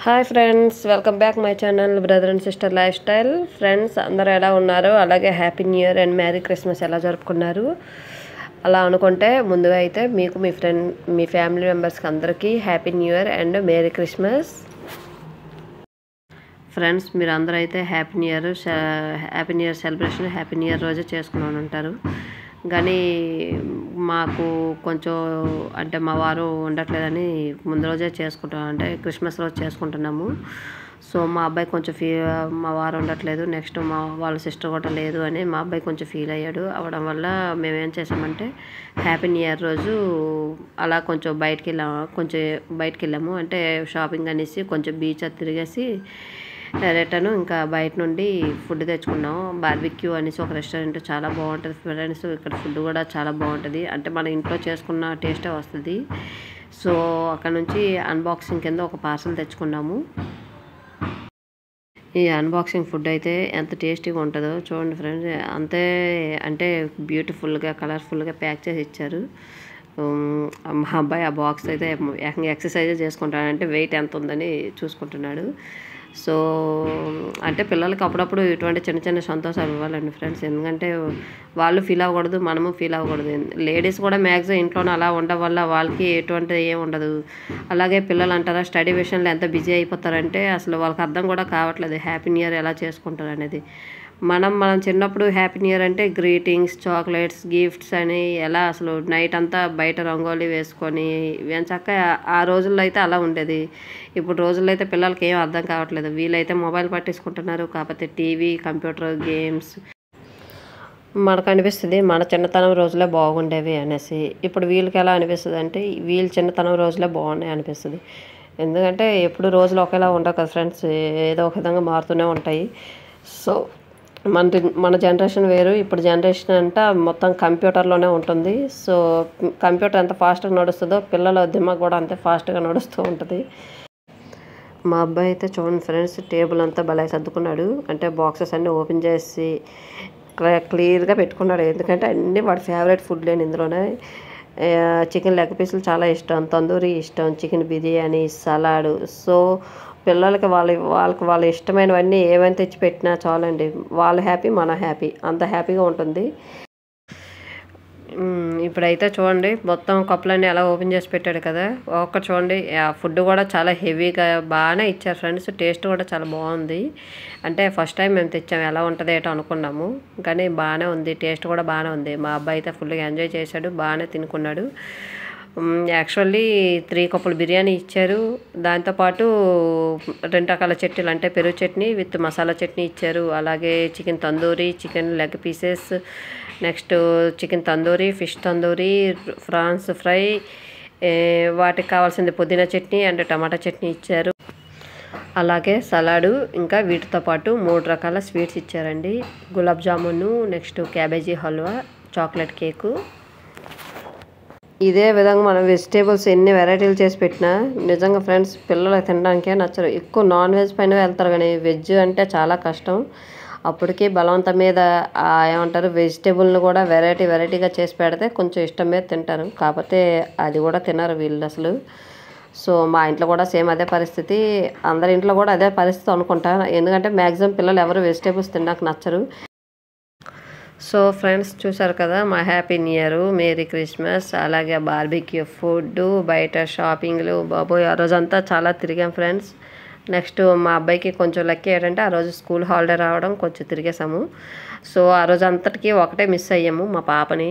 Hi friends, welcome back my channel brother and sister life style. Friends అందరూ ఎలా ఉన్నారు? అలాగే happy new year and marry Christmas ఎలా జరుపుకున్నారు? అలా అనుకుంటే ముందుగా అయితే మీకు మీ ఫ్యామిలీ మెంబర్స్కి అందరికీ happy new year and merry Christmas. Friends మీరు అందరూ అయితే happy new year celebration happy new year రోజే చేసుకుని ఉంటారు. కానీ మాకు కొంచెం అంటే మా వారు ఉండట్లేదని ముందు రోజే చేసుకుంటాం, అంటే క్రిస్మస్ రోజు చేసుకుంటున్నాము. సో మా అబ్బాయి కొంచెం మా వారు ఉండట్లేదు, నెక్స్ట్ వాళ్ళ సిస్టర్ కూడా లేదు అని మా అబ్బాయి కొంచెం ఫీల్ అయ్యాడు. అవడం వల్ల మేము ఏం చేసామంటే హ్యాపీ న్యూ ఇయర్ రోజు అలా కొంచెం బయటికి వెళ్ళాము. అంటే షాపింగ్ అనేసి కొంచెం బీచ్ అది తిరిగేసి రిటర్న్ ఇంకా బయట నుండి ఫుడ్ తెచ్చుకున్నాం. బార్బిక్యూ అనేసి ఒక రెస్టారెంట్, చాలా బాగుంటుంది ఫ్రెండ్స్. ఇక్కడ ఫుడ్ కూడా చాలా బాగుంటుంది, అంటే మన ఇంట్లో చేసుకున్న టేస్టే వస్తుంది. సో అక్కడ నుంచి అన్బాక్సింగ్ కింద ఒక పార్సల్ తెచ్చుకున్నాము. ఈ అన్బాక్సింగ్ ఫుడ్ అయితే ఎంత టేస్టీగా ఉంటుందో చూడండి ఫ్రెండ్స్. అంటే బ్యూటిఫుల్గా కలర్ఫుల్గా ప్యాక్ చేసి ఇచ్చారు. మా అబ్బాయి ఆ బాక్స్ అయితే ఏకంగా ఎక్సర్సైజ్ చేసుకుంటాడు, అంటే వెయిట్ ఎంత ఉందని చూసుకుంటున్నాడు. సో అంటే పిల్లలకి అప్పుడప్పుడు ఇటువంటి చిన్న చిన్న సంతోషాలు ఇవ్వాలండి ఫ్రెండ్స్, ఎందుకంటే వాళ్ళు ఫీల్ అవ్వకూడదు, మనము ఫీల్ అవ్వకూడదు. లేడీస్ కూడా మ్యాక్సిమం ఇంట్లోనే అలా ఉండడం వల్ల వాళ్ళకి ఎటువంటి ఏం ఉండదు. అలాగే పిల్లలు అంటారా స్టడీ విషయంలో ఎంత బిజీ అయిపోతారంటే అసలు వాళ్ళకి అర్థం కూడా కావట్లేదు హ్యాపీ న్యూ ఇయర్ ఎలా చేసుకుంటారు అనేది. మనం చిన్నప్పుడు హ్యాపీ న్యూ ఇయర్ అంటే గ్రీటింగ్స్, చాక్లెట్స్, గిఫ్ట్స్ అని ఎలా అసలు నైట్ అంతా బయట రంగోలీ వేసుకొని చక్కగా ఆ రోజుల్లో అయితే అలా ఉండేది. ఇప్పుడు రోజుల్లో అయితే పిల్లలకి ఏం అర్థం కావట్లేదు. వీళ్ళైతే మొబైల్ పట్టేసుకుంటున్నారు, కాకపోతే టీవీ, కంప్యూటర్ గేమ్స్. మనకు అనిపిస్తుంది మన చిన్నతనం రోజులే బాగుండేవి అనేసి. ఇప్పుడు వీళ్ళకి ఎలా అనిపిస్తుంది అంటే వీళ్ళ చిన్నతనం రోజులే బాగున్నాయి అనిపిస్తుంది. ఎందుకంటే ఎప్పుడు రోజులు ఒకేలా ఉండవు కదా ఫ్రెండ్స్, ఏదో ఒక విధంగా మారుతూనే ఉంటాయి. సో మన జనరేషన్ వేరు, ఇప్పుడు జనరేషన్ అంతా మొత్తం కంప్యూటర్లోనే ఉంటుంది. సో కంప్యూటర్ ఎంత ఫాస్ట్గా నడుస్తుందో పిల్లల దిమాగ్ కూడా అంతే ఫాస్ట్గా నడుస్తూ ఉంటుంది. మా అబ్బాయి అయితే చూడండి ఫ్రెండ్స్, టేబుల్ అంతా భలే సర్దుకున్నాడు, అంటే బాక్సెస్ అన్నీ ఓపెన్ చేసి క్లియర్గా పెట్టుకున్నాడు. ఎందుకంటే అన్నీ వాడి ఫేవరెట్ ఫుడ్ లేని ఇందులోనే చికెన్ లెగ్ పీసులు చాలా ఇష్టం, తందూరి ఇష్టం, చికెన్ బిర్యానీ, సలాడ్. సో పిల్లలకి వాళ్ళకి ఇష్టమైనవన్నీ ఏమైనా తెచ్చి పెట్టినా చాలండి, వాళ్ళు హ్యాపీ, మనం హ్యాపీ, అంత హ్యాపీగా ఉంటుంది. ఇప్పుడైతే చూడండి మొత్తం కప్పులన్నీ అలా ఓపెన్ చేసి పెట్టాడు కదా. చూడండి ఆ ఫుడ్ కూడా చాలా హెవీగా బాగానే ఇచ్చారు ఫ్రెండ్స్. టేస్ట్ కూడా చాలా బాగుంది. అంటే ఫస్ట్ టైం మేము తెచ్చాము, ఎలా ఉంటుంది ఏంటో అనుకున్నాము, కానీ బాగానే ఉంది, టేస్ట్ కూడా బాగానే ఉంది. మా అబ్బాయి అయితే ఫుల్గా ఎంజాయ్ చేశాడు, బాగానే తినుకున్నాడు. యాక్చువల్లీ 3 కప్పులు బిర్యానీ ఇచ్చారు, దాంతోపాటు 2 రకాల చట్నీలు, అంటే పెరుగు చట్నీ విత్ మసాలా చట్నీ ఇచ్చారు. అలాగే chicken tandoori, chicken leg pieces, next chicken tandoori, fish tandoori, French fry, వాటికి కావాల్సింది పుదీనా చట్నీ అండ్ టమాటా చట్నీ ఇచ్చారు. అలాగే సలాడు, ఇంకా వీటితో పాటు 3 రకాల స్వీట్స్ ఇచ్చారండి. Gulab jamun, next cabbage halwa, chocolate cake. ఇదే విధంగా మనం వెజిటేబుల్స్ ఎన్ని వెరైటీలు చేసి పెట్టినా నిజంగా ఫ్రెండ్స్ పిల్లలకి తినడానికే నచ్చరు. ఎక్కువ నాన్ వెజ్ పైన వెళ్తారు, కానీ వెజ్ అంటే చాలా కష్టం. అప్పటికి బలవంతం మీద ఏమంటారు వెజిటేబుల్ని కూడా వెరైటీగా చేసి పెడితే కొంచెం ఇష్టం మీద తింటారు, కాకపోతే అది కూడా తినరు వీళ్ళు అసలు. సో మా ఇంట్లో కూడా సేమ్ అదే పరిస్థితి, అందరి ఇంట్లో కూడా అదే పరిస్థితి అనుకుంటా. ఎందుకంటే మ్యాక్సిమం పిల్లలు ఎవరు వెజిటేబుల్స్ తినడానికి నచ్చరు. సో ఫ్రెండ్స్ చూసారు కదా మా happy new year, merry Christmas, అలాగే బార్బిక్యూ ఫుడ్, బయట షాపింగ్లు, బాబోయ్ ఆ రోజంతా చాలా తిరిగాం ఫ్రెండ్స్. నెక్స్ట్ మా అబ్బాయికి కొంచెం లక్కీ ఏంటంటే ఆ రోజు స్కూల్ హాలిడే రావడం, కొంచెం తిరిగేసాము. సో ఆ రోజు అంతటికీ ఒకటే మిస్ అయ్యాము, మా పాపని.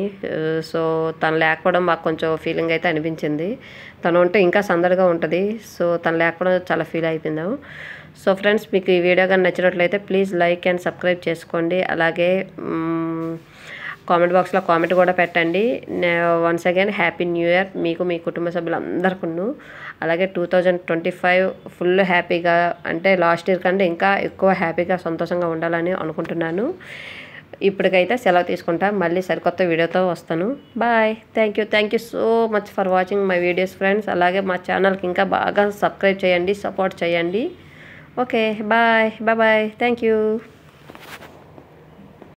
సో తను లేకపోవడం మాకు కొంచెం ఫీలింగ్ అయితే అనిపించింది. తను ఉంటే ఇంకా సందడిగా ఉంటుంది, సో తను లేకపోవడం చాలా ఫీల్ అయిపోయిందాము. సో ఫ్రెండ్స్ మీకు ఈ వీడియో కానీ నచ్చినట్లయితే ప్లీజ్ లైక్ అండ్ సబ్స్క్రైబ్ చేసుకోండి. అలాగే కామెంట్ బాక్స్లో కామెంట్ కూడా పెట్టండి. Once again happy new year మీకు, మీ కుటుంబ సభ్యులందరికీ. అలాగే 2025 ఫుల్ హ్యాపీగా, అంటే లాస్ట్ ఇయర్ కంటే ఇంకా ఎక్కువ హ్యాపీగా సంతోషంగా ఉండాలని అనుకుంటున్నాను. ఇప్పటికైతే సెలవు తీసుకుంటా, మళ్ళీ సరికొత్త వీడియోతో వస్తాను. Bye. Thank you so much for watching my videos friends. అలాగే మా ఛానల్కి ఇంకా బాగా సబ్స్క్రైబ్ చేయండి, సపోర్ట్ చేయండి. Okay bye. Thank you.